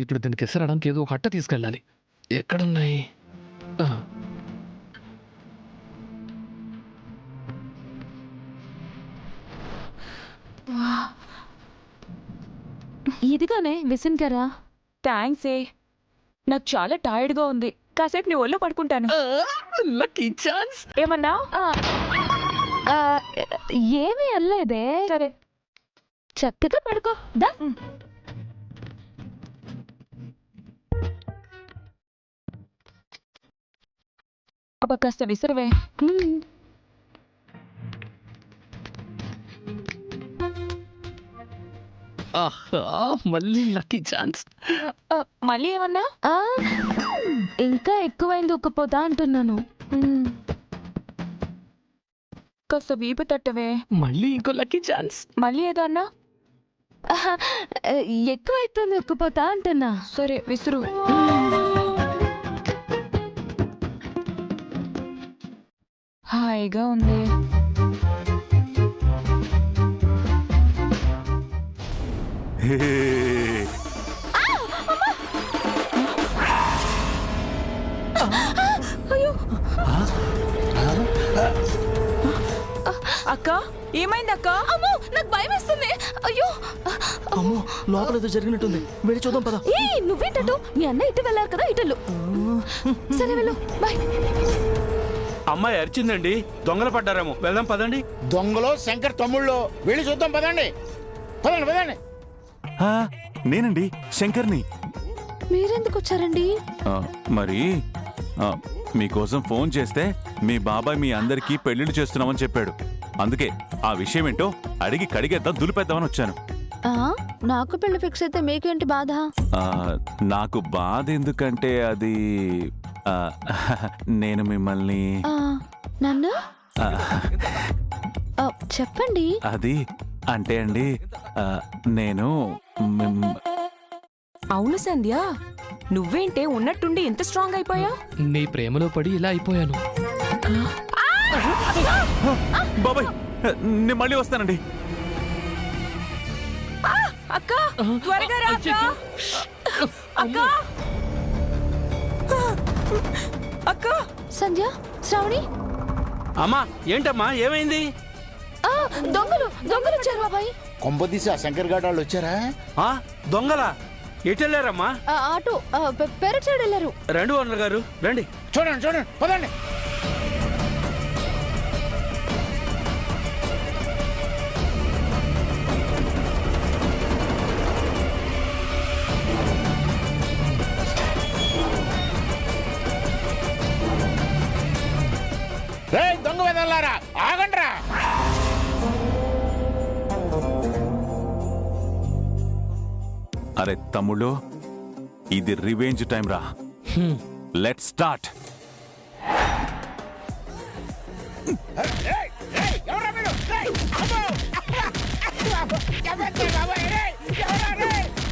ఇప్పుడు దీనికి ఎసరడానికి ఏదో ఒక అట్ట తీసుకెళ్ళాలి. ఎక్కడున్నాయి? ఆ, ఇదిగానే విసిన్కరా. థ్యాంక్స్ ఏ. నాకు చాలా టైర్డ్గా ఉంది. కాసేపు నీ ఒళ్ళో పడుకుంటాను. Lucky chance. ఏమన్నా? ఏమీ అనలేదే. సరే. చక్కగా పడుకో దా. అబ్బా కాస్త విసురువే. ఆహా, మళ్ళీ లక్కీ ఛాన్స్. మళ్ళీ ఏమన్నా? ఆ, ఇంకా ఎక్కువైంది ఉక్కపోతా అంటున్నాను. కాస్త వీపు తట్టవే. మళ్ళీ ఇంకో లక్కీ ఛాన్స్. మళ్ళీ ఏదో అన్నా? ఆహా, ఎక్కువైతుంది ఉక్కపోతా అంటున్నా. సరే విసురు. హాయిగా ఉంది. అక్క ఏమైంది అక్క? అమ్మో నాకు భయం వేస్తుంది. అయ్యో అమ్మో లోపల ఏదో జరిగినట్టుంది, వెళ్ళి చూద్దాం పద. ఏ నువ్వేంటటు మీ అన్న ఇటు వెళ్ళారు కదా ఇటెళ్ళు. సరే వెళ్ళు బాయ్. అమ్మాయి అరిచిందండి, దొంగలు పడ్డారేమో. వెళ్దాం పదండి. దొంగలో శంకర్ తమ్ముళ్ళు, వెళ్ళి చూద్దాం పదండి. పదండి పదండి. నేనండి శంకర్ని. మీరెందుకు వచ్చారండి? మరి మీకోసం ఫోన్ చేస్తే మీ బాబాయ్ మీ అందరికీ పెళ్లిళ్ళు చేస్తున్నామని చెప్పాడు. అందుకే ఆ విషయం ఏంటో అడిగి కడిగేద్దాం దులిపేద్దామని వచ్చాను. నాకు పెళ్లి ఫిక్స్ అయితే మీకేంటి బాధ? నాకు బాధ ఎందుకంటే అది నేను మిమ్మల్ని నన్ను చెప్పండి. అది అంటే అండి నేను అవును సంధ్య, నువ్వేంటే ఉన్నట్టుండి ఎంత స్ట్రాంగ్ అయిపోయా? నీ ప్రేమలో పడి ఇలా అయిపోయాను. బాబాయ్ నేను మళ్ళీ వస్తానండి. అక్క త్వరగా రా అక్క. అక్క అక్క. సంధ్య, శ్రావణి. అమ్మా ఏంటమ్మా ఏమైంది? దొంగలు దొంగలు వచ్చారు బాబాయ్. కొంపదీసి ఆ శంకర్ గారు వాళ్ళు వచ్చారా? దొంగలా? ఎటు వెళ్ళారమ్మా? ఆటో పెరట్ సైడ్ వెళ్ళారు. రండి ఓనర్ గారు రండి. చూడండి చూడండి పదండి. రేయ్ దొంగ వెదల్లారా, ఆగండ్రా. అరే తమ్ముళ్ళు, ఇది రివెంజ్ టైం రా. Let's start.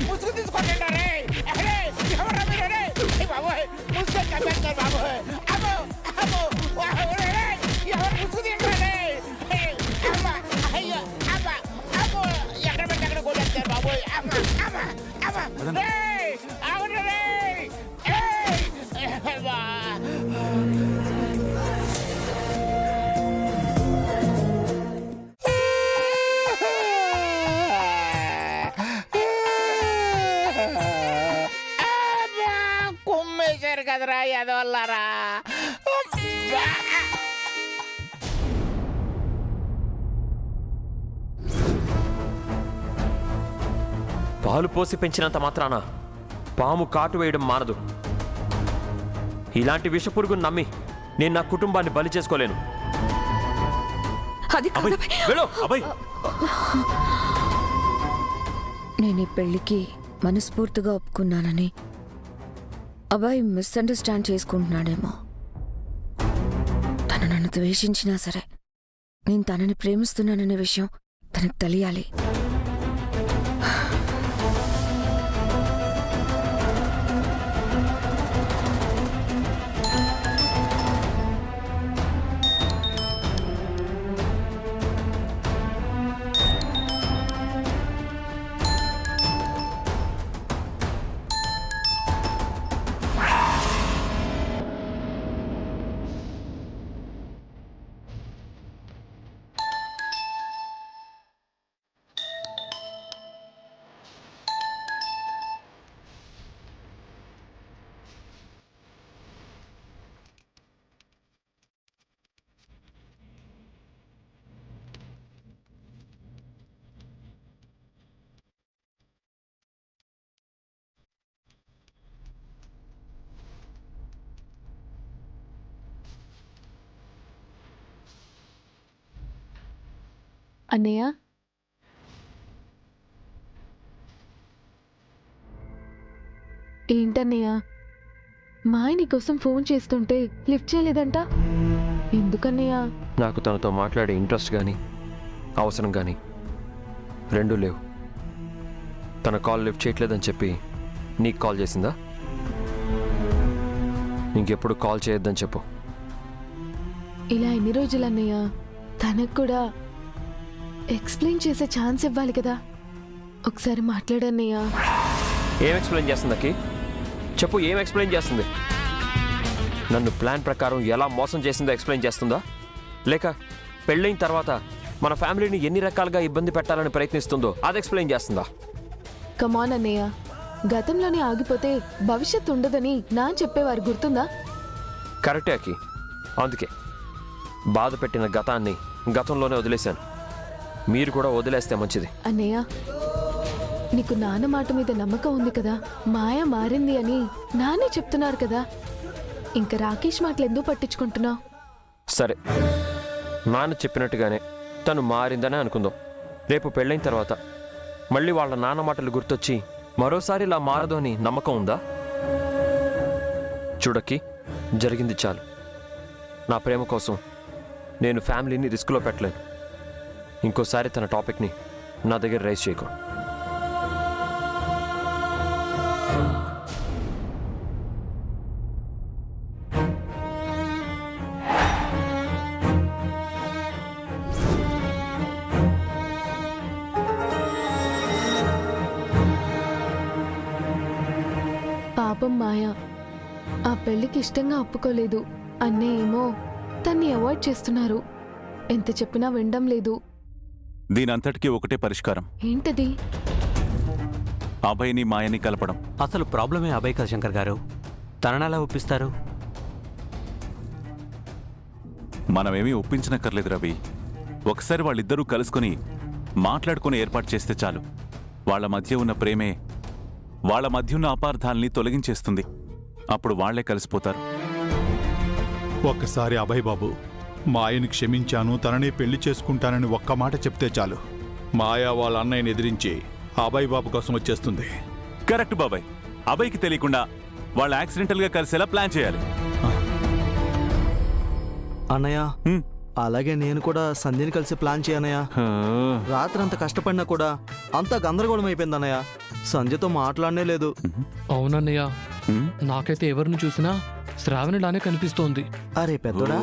ముసుగు తీసుకోండి ఎక్కడ పెట్టి అక్కడ కొట్టేస్తారు బాబోయ్. కుమ్మేశారు కదరా ఎదవల్లారా. పాలు పోసి పెంచినంత మాత్రాన పాము కాటు వేయడం మానదు. ఇలాంటి విషపురుగును నమ్మి నేను నా కుటుంబాన్ని బలి చేసుకోలేను. నేను ఈ పెళ్లికి మనస్ఫూర్తిగా ఒప్పుకున్నానని అబ్బాయి మిస్అండర్స్టాండ్ చేసుకుంటున్నాడేమో. తను నన్ను ద్వేషించినా సరే నేను తనని ప్రేమిస్తున్నాననే విషయం తనకు తెలియాలి. అన్నయ్య ఏంటన్నయ్య మా ఆయన కోసం ఫోన్ చేస్తుంటే లిఫ్ట్ చేయలేదంట ఎందుకన్నయ్య? నాకు తనతో మాట్లాడే ఇంట్రెస్ట్ కానీ అవసరం కానీ రెండూ లేవు. తన కాల్ లిఫ్ట్ చేయట్లేదని చెప్పి నీకు కాల్ చేసిందా? ఇంకెప్పుడు కాల్ చేయొద్దని చెప్పు. ఇలా ఎన్ని రోజులు అన్నయ్య? తనకు కూడా ఎక్స్ప్లెయిన్ చేసే ఛాన్స్ ఇవ్వాలి కదా. ఒకసారి మాట్లాడన్నయ్య. ఏం ఎక్స్ప్లెయిన్ చేస్తుంది అక్కి? చెప్పు, ఏం ఎక్స్ప్లెయిన్ చేస్తుంది? నన్ను ప్లాన్ ప్రకారం ఎలా మోసం చేసిందో ఎక్స్ప్లెయిన్ చేస్తుందా, లేక పెళ్ళైన తర్వాత మన ఫ్యామిలీని ఎన్ని రకాలుగా ఇబ్బంది పెట్టాలని ప్రయత్నిస్తుందో అది ఎక్స్ప్లెయిన్ చేస్తుందా? కమాన్ అన్నయ్య, గతంలోనే ఆగిపోతే భవిష్యత్తు ఉండదని నా చెప్పేవారు గుర్తుందా? కరెక్టే అక్కి. అందుకే బాధ పెట్టిన గతాన్ని గతంలోనే వదిలేశాను. మీరు కూడా వదిలేస్తే మంచిది. అన్నయ్య, నీకు నాన్న మాట మీద నమ్మకం ఉంది కదా. మాయ మారింది అని నానే చెప్తున్నారు కదా. ఇంకా రాకేష్ మాటలు ఎందుకు పట్టించుకుంటున్నావు? సరే, నాన్న చెప్పినట్టుగానే తను మారిందనే అనుకుందాం. రేపు పెళ్ళైన తర్వాత మళ్ళీ వాళ్ళ నాన్న మాటలు గుర్తొచ్చి మరోసారి ఇలా మారదు అని నమ్మకం ఉందా? చూడక్కి, జరిగింది చాలు. నా ప్రేమ కోసం నేను ఫ్యామిలీని రిస్క్లో పెట్టలేను. ఇంకోసారి తన టాపిక్ని నా దగ్గర రైజ్ చేయకు. పాపం మాయ ఆ పెళ్లికి ఇష్టంగా ఒప్పుకోలేదు. అన్నయ్య ఏమో తన్ని అవాయిడ్ చేస్తున్నారు. ఎంత చెప్పినా వినడం లేదు. దీనంతటికీ ఒకటే పరిష్కారం. ఏంటది? అభయ్ని మాయని కలపడం. అసలు ప్రాబ్లమే అభయ్ కదా శంకర్ గారు. తననెలా ఒప్పిస్తారు? మనమేమీ ఒప్పించనక్కర్లేదు రవి. ఒకసారి వాళ్ళిద్దరూ కలుసుకొని మాట్లాడుకుని ఏర్పాటు చేస్తే చాలు. వాళ్ళ మధ్య ఉన్న ప్రేమే వాళ్ళ మధ్య ఉన్న అపార్థాల్ని తొలగించేస్తుంది. అప్పుడు వాళ్లే కలిసిపోతారు. ఒక్కసారి అభయ్ బాబు, మాయని క్షమించాను, తననే పెళ్లి చేసుకుంటానని ఒక్క మాట చెప్తే చాలు. మాయా వాళ్ళ అన్నయ్యని ఎదిరించి అభయ్ బాబు కోసం వచ్చేస్తుంది. కరెక్ట్ బాబాయ్. అభయ్కి తెలియకుండా వాళ్ళు యాక్సిడెంటల్ గా కలిసేలా ప్లాన్ చేయాలి. అన్నయ్య, అలాగే నేను కూడా సంధ్యని కలిసి ప్లాన్ చేయనయ్యా. రాత్రి అంత కష్టపడినా కూడా అంతా గందరగోళం అయిపోయింది అన్నయ్య. సంధ్యతో మాట్లాడనే లేదు. అవునన్నయ్య, నాకైతే ఎవరిని చూసినా శ్రావణిలానే కనిపిస్తోంది. అరే పెద్దోడా,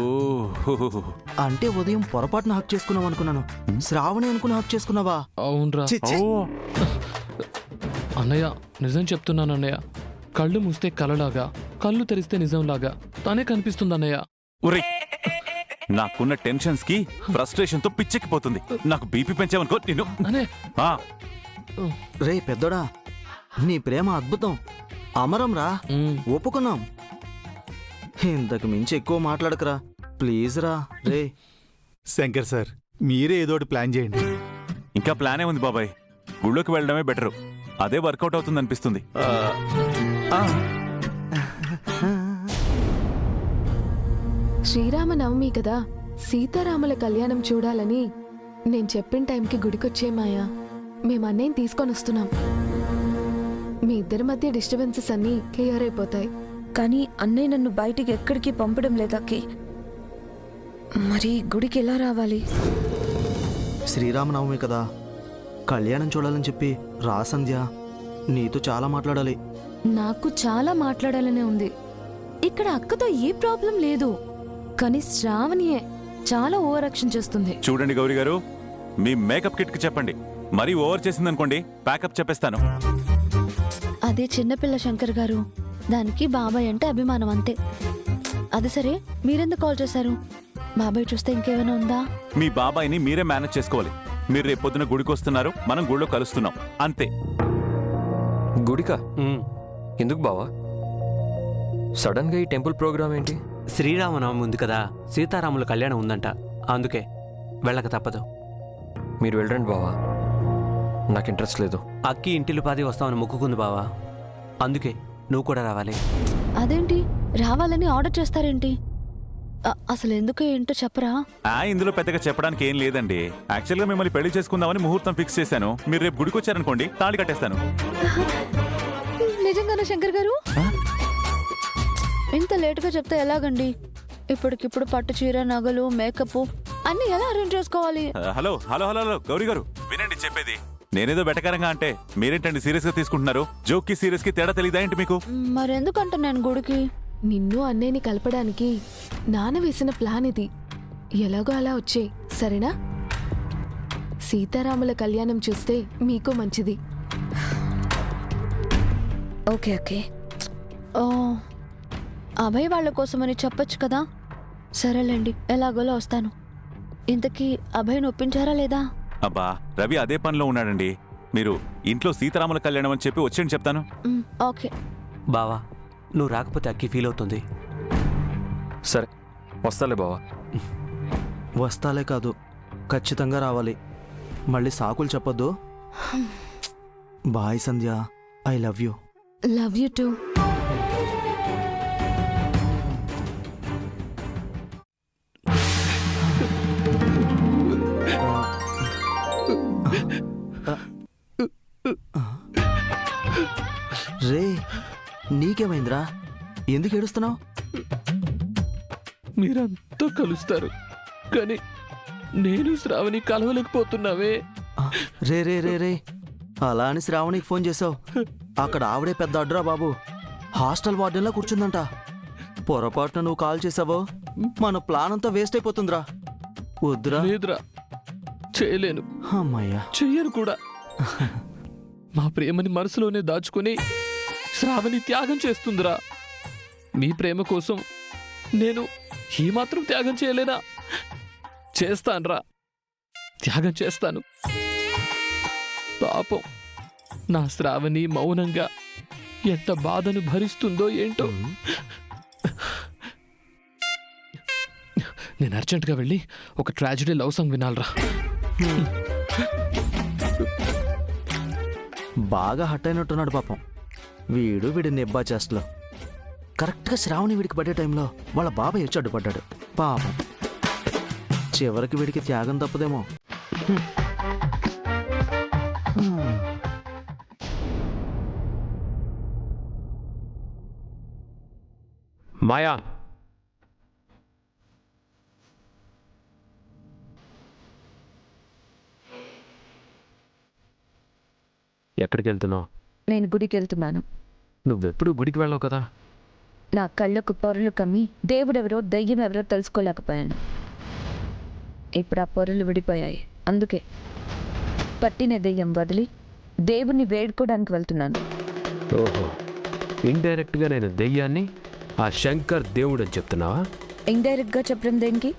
అంటే ఉదయం పొరపాటున హక్ చేసుకున్నావు అనుకున్నాను. శ్రావణి అనుకుని హక్ చేసుకున్నావా? అవునరా. అన్నయ్య, నిజం చెప్తున్నాను అన్నయ్య. కళ్ళు మూస్తే కలలాగా, కళ్ళు తెరిస్తే నిజంలాగా తానే కనిపిస్తుంది అన్నయ్య. నాకున్న టెన్షన్స్ కి ఫ్రస్ట్రేషన్ తో పిచ్చెక్కిపోతుంది. నాకు బీపీ పెంచావనుకో నిన్ను. రే పెద్దోడా, నీ ప్రేమ అద్భుతం, అమరం రా. ఒప్పుకున్నాం. ఇంతకు మించి ఎక్కువ మాట్లాడకరా ప్లీజ్ రా. రే శంకర్ సార్, మీరే ఏదోటి ప్లాన్ చేయండి. ఇంకా ప్లానే ఉంది బాబాయ్. గుళ్ళోకి వెళ్ళడమే బెటరు. అదే వర్కౌట్ అవుతుంది అనిపిస్తుంది. శ్రీరామనవమి కదా, సీతారాముల కళ్యాణం చూడాలని నేను చెప్పిన టైంకి గుడికొచ్చే మాయా. మేము అన్నయ్యని తీసుకొని వస్తున్నాం. మీ ఇద్దరి మధ్య డిస్టర్బెన్సెస్ అన్నీ క్లియర్ అయిపోతాయి. కానీ అన్నయ్య నన్ను బయటికి ఎక్కడికి పంపడం లేదక్కి. మరి గుడికి ఎలా రావాలి? శ్రీరామనవమి కదా, కళ్యాణం చూడాలని చెప్పి రా సంధ్య. నీతో చాలా మాట్లాడాలి. నాకు చాలా మాట్లాడాలనే ఉంది. ఇక్కడ అక్కతో ఏ ప్రాబ్లం లేదు, కానీ శ్రావణియే చాలా ఓవర్ యాక్షన్ చేస్తుంది. చూడండి గౌరీ గారు, మీ మేకప్ కిట్ కి చెప్పండి. మరీ ఓవర్ చేసిందనుకోండి, ప్యాకప్ చెప్పేస్తాను. అదే చిన్నపిల్ల శంకర్ గారు, దానికి బాబాయ్ అంటే అభిమానం అంతే. అది సరే, మీరెందుకు కాల్ చేశారు? బాబాయ్ చూస్తే ఇంకేమైనా ఉందా? మీ బాబాయ్ని మీరే మేనేజ్ చేసుకోవాలి. మీరు రేపు పొద్దున గుడికి వస్తున్నారు, మనం గుడిలో కలుస్తున్నాం, అంతే. గుడికా? ఎందుకు బావా? సడన్ గా ఈ టెంపుల్ ప్రోగ్రామ్ ఏంటి? శ్రీరామనవమి ఉంది కదా, సీతారాముల కళ్యాణం ఉందంట, అందుకే వెళ్ళక తప్పదు. మీరు వెళ్ళండి బావా, నాకు ఇంట్రెస్ట్ లేదు. అక్కి ఇంటిల్లి పాది వస్తామని మొక్కుకుంది బావా, అందుకే నువ్వు కూడా రావాలి. అదేంటి రావాలని ఆర్డర్ చేస్తారేంటి? అసలు ఎందుకు ఏంటో చెప్పరా? ఇందులో పెద్దగా చెప్పడానికి ఏం లేదండి. యాక్చువల్గా మిమ్మల్ని పెళ్లి చేసుకుందామని ముహూర్తం ఫిక్స్ చేశాను. మీరు రేపు గుడికి వచ్చారనుకోండి, తాళి కట్టేస్తాను. నిజంగానే శంకర్ గారు? ఇంత లేటుగా చెప్తే ఎలాగండి? ఇప్పటికిప్పుడు పట్టు చీర, నగలు, మేకప్ అన్ని ఎలా అరేంజ్ చేసుకోవాలి? Hello hello hello hello Gauri గారు, వినండి చెప్పేది. నేనేదో వెటకారంగా అంటే మీరేంటండి సీరియస్ గా తీసుకుంటున్నారు? జోక్ కి సీరియస్ కి తేడా తెలీదా ఏంటి మీకు? మరెందుకంటే నేను గుడికి నిన్ను అన్నయ్యని కలపడానికి నాన్న వేసిన ప్లాన్ ఇది. ఎలాగో అలా వచ్చేయ్, సరేనా? సీతారాముల కళ్యాణం చూస్తే మీకు మంచిది. Okay okay. ఓ, అభయ్ వాళ్ళ కోసమని చెప్పొచ్చు కదా. సరేలేండి, ఎలాగోలా వస్తాను. ఇంతకీ అభయ్ని ఒప్పించారా లేదా? అబ్బా, రవి అదే పనిలో ఉన్నాడండి. మీరు ఇంట్లో సీతారాముల కళ్యాణం అని చెప్పి వచ్చేయండి, చెప్తాను. ఓకే. బావా, నువ్వు రాకపోతే అక్కి ఫీల్ అవుతుంది. సరే వస్తాలే బావా. వస్తాలే కాదు, ఖచ్చితంగా రావాలి. మళ్ళీ సాకులు చెప్పొద్దు. Bye Sandhya, I love you. Love you too. రే, నీకేమైందిరా? ఎందుకు ఏడుస్తున్నావు? మీరంతా కలుస్తారు కానీ నేను శ్రావణి కలవలేకపోతున్నావే. రే రే రే రే, అలా అని శ్రావణికి ఫోన్ చేసావు. అక్కడ ఆవిడే పెద్ద అడ్రా బాబు. హాస్టల్ వార్డెన్లో కూర్చుందంట. పొరపాటున నువ్వు కాల్ చేసావో మన ప్లాన్ అంతా వేస్ట్ అయిపోతుందిరా. వద్దురా. లేదురా, చేయలేను. అమ్మయ్యా, చెయ్యను కూడా. మా ప్రేమని మనసులోనే దాచుకుని శ్రావణి త్యాగం చేస్తుందిరా. మీ ప్రేమ కోసం నేను ఈ మాత్రం త్యాగం చేయలేనా? చేస్తాన్రా, త్యాగం చేస్తాను. పాపం నా శ్రావణి మౌనంగా ఎంత బాధను భరిస్తుందో ఏంటో. నేను అర్జెంటుగా వెళ్ళి ఒక ట్రాజడీ లవ్ సాంగ్ వినాలరా. బాగా హట్ అయినట్టున్నాడు పాపం. వీడి నెబ్బా చేస్తలో కరెక్ట్గా శ్రావణి వీడికి పడే టైంలో వాళ్ళ బాబాయ్ వచ్చి అడ్డుపడ్డాడు పాపం. చివరికి వీడికి త్యాగం తప్పదేమో. మాయా, ఎక్కడికి వెళ్తున్నావు? నేను గుడికి వెళ్తున్నాను. నువ్వెప్పుడు గుడికి వెళ్ళావు కదా. నా కళ్ళకు పొరలు కమ్మి దేవుడెవరో దయ్యం ఎవరో తెలుసుకోలేకపోయాను. ఇప్పుడు ఆ పొరలు విడిపోయాయి. అందుకే పట్టిన దెయ్యం వదిలి దేవుణ్ణి వేడుకోవడానికి వెళ్తున్నాను. ఓహో, ఇండైరెక్ట్గా నేను దెయ్యాన్ని, ఆ శంకర్ దేవుడు అని చెప్తున్నావా? ఇండైరెక్ట్గా చెప్పడం దేనికి,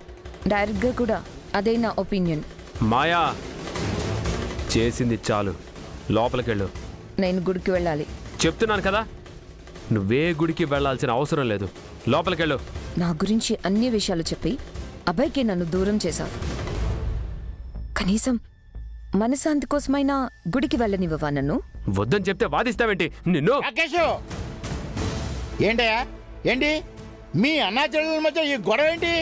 డైరెక్ట్గా కూడా అదే నా ఒపీనియన్. మాయా, చేసింది చాలు, లోపలికెళ్ళు. నేను గుడికి వెళ్ళాలి. చెప్తున్నాను కదా, నువ్వే గుడికి వెళ్ళాల్సిన అవసరం లేదు. లోపలికెళ్ళు. నా గురించి అన్ని విషయాలు చెప్పి అభయ్కి నన్ను దూరం చేశావు. కనీసం మనశాంతి కోసమైనా గుడికి వెళ్ళనివ్వవా నన్ను? వద్దని చెప్తే వాదిస్తావేంటి? నిన్ను రాకేష్, ఏంటయ్యా ఏంటి మీ అన్నా చెల్లెల మధ్య ఈ గొడవ ఏంటి?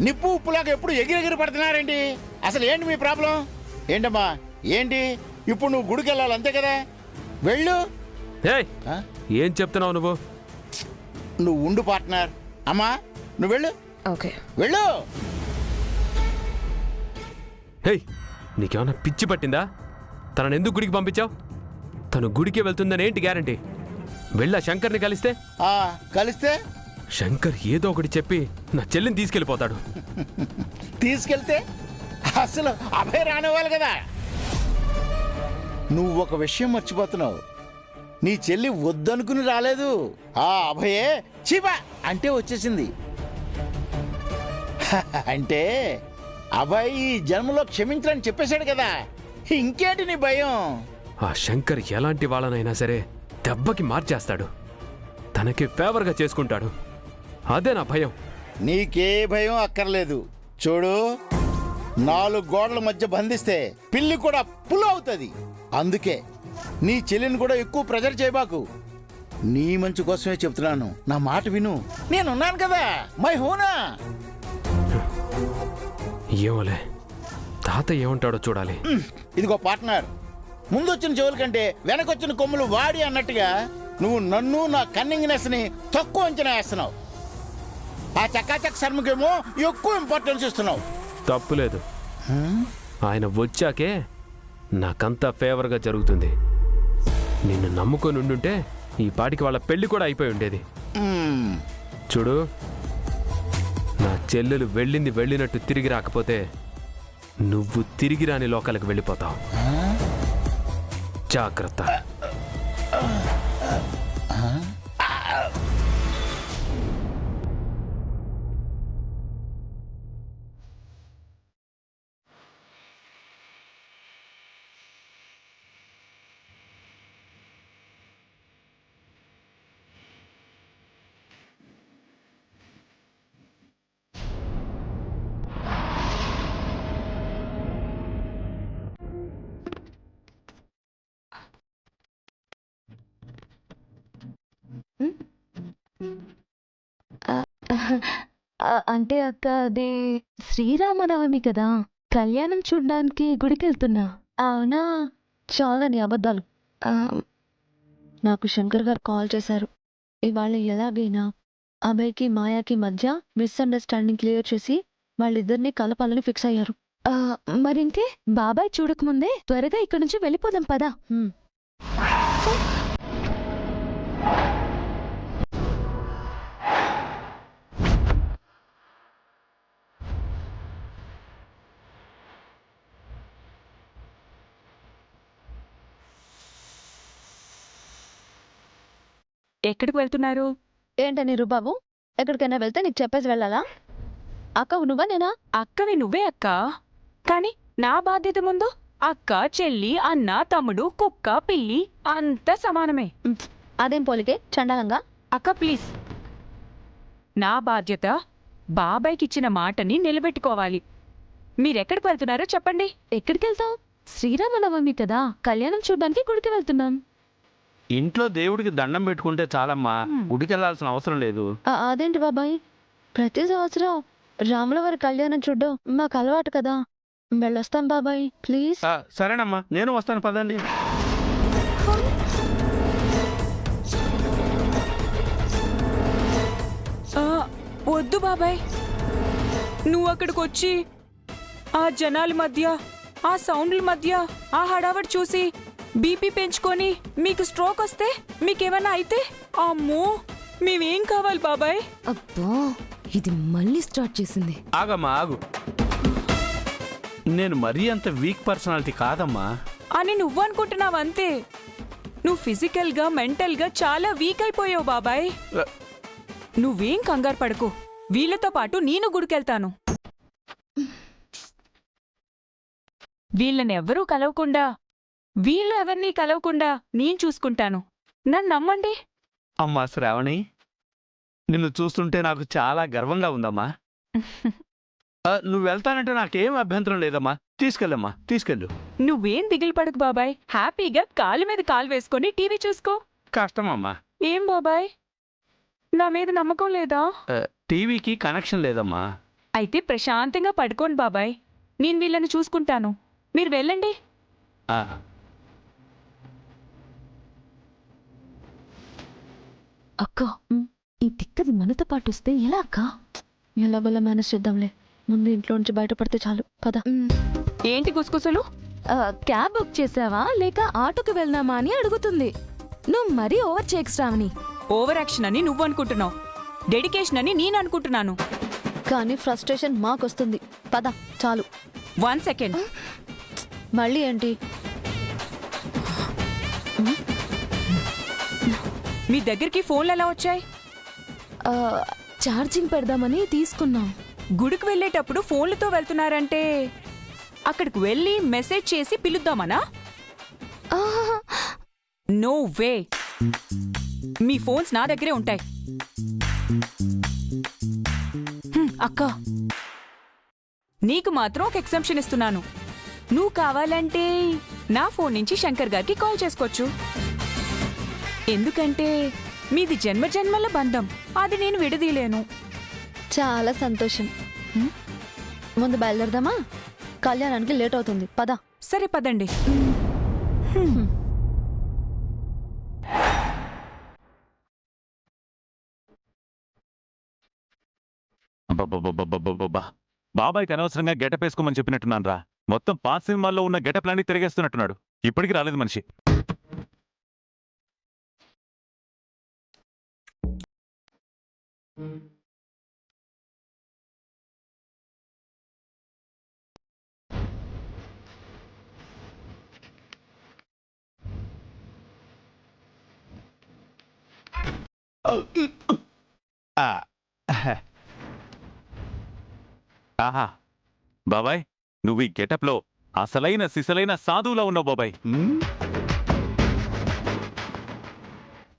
నిప్పు ఉప్పులాగా ఎప్పుడు ఎగిరెగిరి పడుతున్నారేంటి? అసలు ఏంటి మీ ప్రాబ్లం? ఏంటమ్మా ఏంటి? ఇప్పుడు నువ్వు గుడికి వెళ్ళాలి అంతే కదా, వెళ్ళు. ఏయ్, ఏం చెప్తున్నావు నువ్వు? నువ్వు ఉండు పార్ట్నర్. అమ్మా నువ్వు వెళ్ళు. ఓకే, వెళ్ళు. హేయ్, నీకేమన్నా పిచ్చి పట్టిందా? తనను ఎందుకు గుడికి పంపించావు? తను గుడికి వెళ్తుందని ఏంటి గ్యారంటీ? వెళ్ళా శంకర్ని కలిస్తే? కలిస్తే శంకర్ ఏదో ఒకటి చెప్పి నా చెల్లిని తీసుకెళ్ళిపోతాడు. తీసుకెళ్తే అసలు అభయ్ రానివ్వాలి కదా. నువ్వు ఒక విషయం మర్చిపోతున్నావు. నీ చెల్లి వద్దనుకుని రాలేదు, ఆ అభయే చిబా అంటే వచ్చేసింది. అంటే అభయ్ ఈ జన్మలో క్షమించరని చెప్పేశాడు కదా, ఇంకేంటి నీ భయం? ఆ శంకర్ ఎలాంటి వాళ్ళనైనా సరే దెబ్బకి మార్చేస్తాడు, తనకి ఫేవర్గా చేసుకుంటాడు. అదే నా భయం. నీకే భయం అక్కర్లేదు. చూడు, 4 గోడల మధ్య బంధిస్తే పిల్లి కూడా పుల్ అవుతుంది. అందుకే నీ చెల్లిని కూడా ఎక్కువ ప్రెజర్ చేయబాకు. నీ మంచి కోసమే చెప్తున్నాను, నా మాట విను. నేనున్నాను కదా, మై హోనా. ఏమోలే, తాత ఏమంటాడో చూడాలి. ఇదిగో పార్ట్నర్, ముందొచ్చిన చెవుల కంటే వెనకొచ్చిన కొమ్ములు వాడి అన్నట్టుగా నువ్వు నన్ను, నా కన్నింగ్నెస్ ని తక్కువ అంచనా వేస్తున్నావు. ఆ చక్కాచక్ శర్మకేమో ఎక్కువ ఇంపార్టెన్స్ ఇస్తున్నావు. తప్పులేదు, ఆయన వచ్చాకే నాకంతా ఫేవర్గా జరుగుతుంది. నిన్ను నమ్ముకొని ఉండుంటే ఈ పాటికి వాళ్ళ పెళ్లి కూడా అయిపోయి ఉండేది. చూడు, నా చెల్లెలు వెళ్ళింది వెళ్ళినట్టు తిరిగి రాకపోతే నువ్వు తిరిగి రాని లోకాలకు వెళ్ళిపోతావు. జాగ్రత్త. అంటే అక్క, అది శ్రీరామనవమి కదా, కళ్యాణం చూడడానికి గుడికి వెళ్తున్నా. అవునా? చాలా నీ అబద్ధాలు. నాకు శంకర్ గారు కాల్ చేశారు. ఇవాళ ఎలాగైనా అభయ్కి మాయాకి మధ్య మిస్అండర్స్టాండింగ్ క్లియర్ చేసి వాళ్ళిద్దరినీ కలపాలని ఫిక్స్ అయ్యారు. మరింకే బాబాయ్ చూడకముందే త్వరగా ఇక్కడి నుంచి వెళ్ళిపోదాం పదా. ఎక్కడికి వెళ్తున్నారు? ఏంటని రుబాబు, ఎక్కడికైనా వెళ్తే నీకు చెప్పేసి వెళ్ళాలా? అక్క నువ్వా నేనా? అక్కవి నువ్వే అక్క, కానీ నా బాధ్యత ముందు అక్క, చెల్లి, అన్న, తమ్ముడు, కుక్క, పిల్లి అంతా సమానమే. అదేం పోలికే చండాలంగా? అక్క ప్లీజ్, నా బాధ్యత బాబాయ్కి ఇచ్చిన మాటని నిలబెట్టుకోవాలి. మీరెక్కడికి వెళ్తున్నారో చెప్పండి. ఎక్కడికి వెళ్తాం? శ్రీరామనవమి కదా, కళ్యాణం చూడడానికి గుడికి వెళ్తున్నాం. ఇంట్లో దేవుడికి దండం పెట్టుకుంటే చాలమ్మా, గుడికి వెళ్ళాల్సిన అవసరం లేదు. అదేంటి బాబాయ్, ప్రతి సంవత్సరం రాముల వారి కళ్యాణం చూడ్డం మాకు అలవాటు కదా. వెళ్ళొస్తాం బాబాయ్ ప్లీజ్. సరేనమ్మా, నేను వస్తాను, పదండి. వద్దు బాబాయ్, నువ్వు అక్కడికి వచ్చి ఆ జనాల మధ్య, ఆ సౌండ్ల మధ్య, ఆ హడావడి చూసి బీపీ పెంచుకొని మీకు స్ట్రోక్ వస్తే, మీకేమన్నా అయితే, అమ్మో మేమేం కావాలి బాబాయ్? అబ్బా, ఇది మళ్ళీ స్టార్ట్ చేసింది. ఆగమ్మా, ఆగు. నేను మరీ అంత వీక్ పర్సనాలిటీ కాదమ్మా అని నువ్వు అనుకుంటున్నావు అంతే. నువ్వు ఫిజికల్గా, మెంటల్గా చాలా వీక్ అయిపోయావు బాబాయ్. నువ్వేం కంగారు పడకు, వీళ్ళతో పాటు నేను గుడికెళ్తాను. వీళ్ళనెవ్వరూ కలవకుండా, వీళ్ళు ఎవరినీ కలవకుండా నేను చూసుకుంటాను. నన్ను నమ్మండి. అమ్మా శ్రావణి, నిన్ను చూస్తుంటే నాకు చాలా గర్వంగా ఉందమ్మా. నువ్వు వెళ్తానంటే నాకేం అభ్యంతరం లేదమ్మా. తీసుకెళ్ళమ్మా, తీసుకెళ్ళు. నువ్వేం దిగులు పడకు బాబాయ్, హ్యాపీగా కాలు మీద కాలు వేసుకొని టీవీ చూసుకో. కష్టమమ్మా. ఏం బాబాయ్, నా మీద నమ్మకం లేదా? టీవీకి కనెక్షన్ లేదమ్మా. అయితే ప్రశాంతంగా పడుకోండి బాబాయ్, నేను వీళ్ళని చూసుకుంటాను. మీరు వెళ్ళండి. అక్క, ఈ తిక్కది మనతో పాటు వస్తే ఎలా అక్క? ఎలా బల్ల మేనేజ్ చేద్దాంలే, ముందు ఇంట్లో నుంచి బయటపడితే చాలు. పద. ఏంటి గుసగుసలు? క్యాబ్ బుక్ చేసావా లేక ఆటోకి వెళ్దామా అని అడుగుతుంది. నువ్వు మరీ ఓవర్ చేయకు శ్రావణి. ఓవర్ యాక్షన్ అని నువ్వు అనుకుంటున్నావు, డెడికేషన్ అని నేను అనుకుంటున్నాను. కానీ ఫ్రస్ట్రేషన్ మాకొస్తుంది. పద చాలు. 1 సెకండ్. మళ్ళీ ఏంటి? మీ దగ్గరికి ఫోన్లు ఎలా వచ్చాయి? ఛార్జింగ్ పెడదామని తీసుకున్నాం. గుడికి వెళ్ళేటప్పుడు ఫోన్లతో వెళ్తున్నారంటే అక్కడికి వెళ్ళి మెసేజ్ చేసి పిలుద్దామనా? నో వే, మీ ఫోన్స్ నా దగ్గరే ఉంటాయి. అక్క, నీకు మాత్రం ఒక ఎక్సెంప్షన్ ఇస్తున్నాను. నువ్వు కావాలంటే నా ఫోన్ నుంచి శంకర్ గారికి కాల్ చేసుకోవచ్చు. ఎందుకంటే మీది జన్మ జన్మల బంధం, అది నేను విడదీయలేను. చాలా సంతోషం. ముందు బయలుదేరదామా? కళ్యాణానికి లేట్ అవుతుంది, పద. సరే పదండి. అబ్బబ్బబ్బబ్బబ్బబ్బబ్బా. బాబాయ్కి అనవసరంగా గెటప్ వేసుకోమని చెప్పినట్టున్నాను రా. మొత్తం పాత సినిమాల్లో ఉన్న గెటప్లన్నీ తిరిగేస్తున్నట్టున్నాడు. ఇప్పటికీ రాలేదు మనిషి. ఆహా బాబాయ్, నువ్వు ఈ గెటప్లో అసలైన సిసలైన సాధువులా ఉన్నావు బాబాయ్.